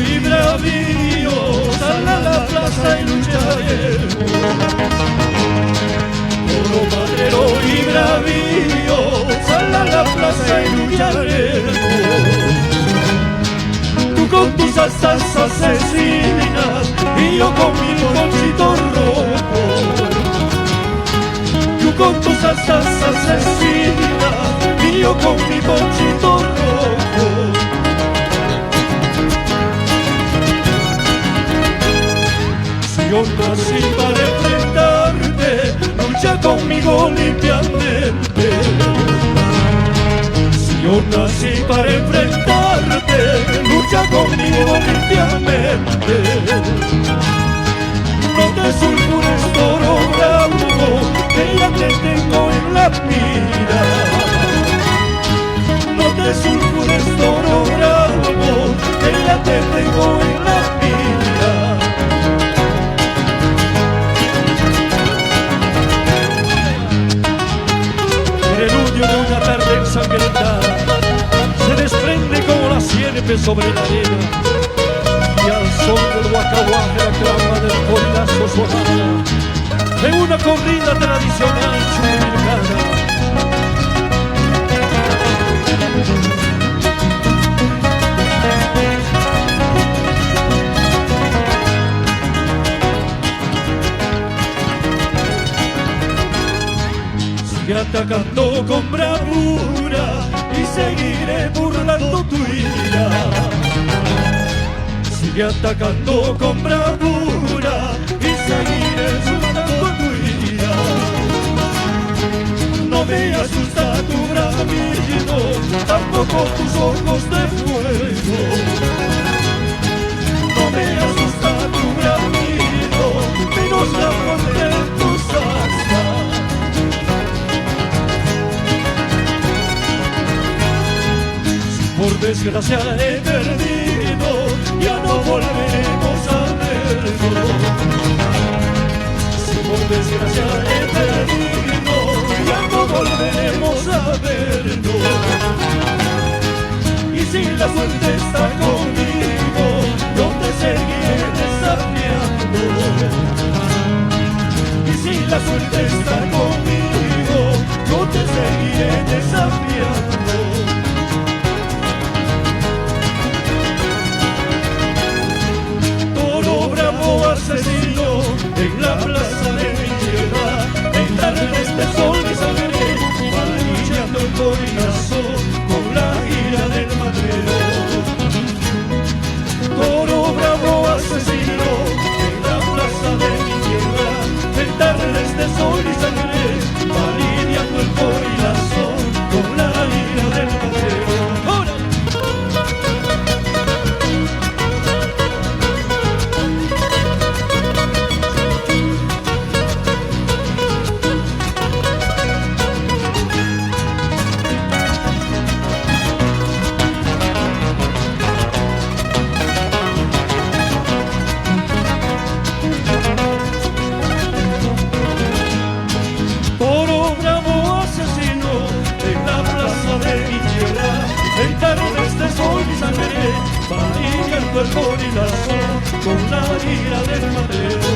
y bravío, sal a la plaza y lucharemos. Toro madrero y bravío, sal a la plaza y lucharemos. Tú con tus salsas asesinas y yo con mi ponchito rojo. Tú con tus salsas asesinas y yo con mi ponchito rojo. Si yo nací para enfrentarte, lucha conmigo limpiamente. Si yo nací para enfrentarte, lucha conmigo limpiamente. No te sulfures, toro bravo, que ya te tengo en la mira. No te sulfures, toro bravo, que ya te tengo en la mira. Preludio de una tarde ensangrentada se desprende como la sierpe sobre la arena, y al son del guacaguaje la clama del corilazo sonada en una corrida tradicional chumircana. Sigue atacando con bravura y seguiré burlando tu ira. Sigue atacando con bravura y seguiré asustando tu ira. No me asusta tu bramido, tampoco tus ojos de fuego. No me asusta tu bramido, menos la voz de tus asas. Por desgracia he perdido, ya no volveremos a vernos. Si por desgracia he perdido, ya no volveremos a vernos. Y si la suerte está conmigo, yo te seguiré desafiando. Y si la suerte está conmigo, yo te seguiré desafiando. Asesino en la plaza de mi tierra, en tardes de sol y sangre, manillando el corazón con la ira del madrero. Toro bravo asesino en la plaza de mi tierra, en tardes de sol y sangre, manillando el corazón con la ira del madrero. El corazón con la ira del madero.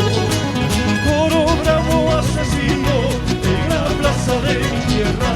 Toro bravo asesino en la plaza de mi tierra,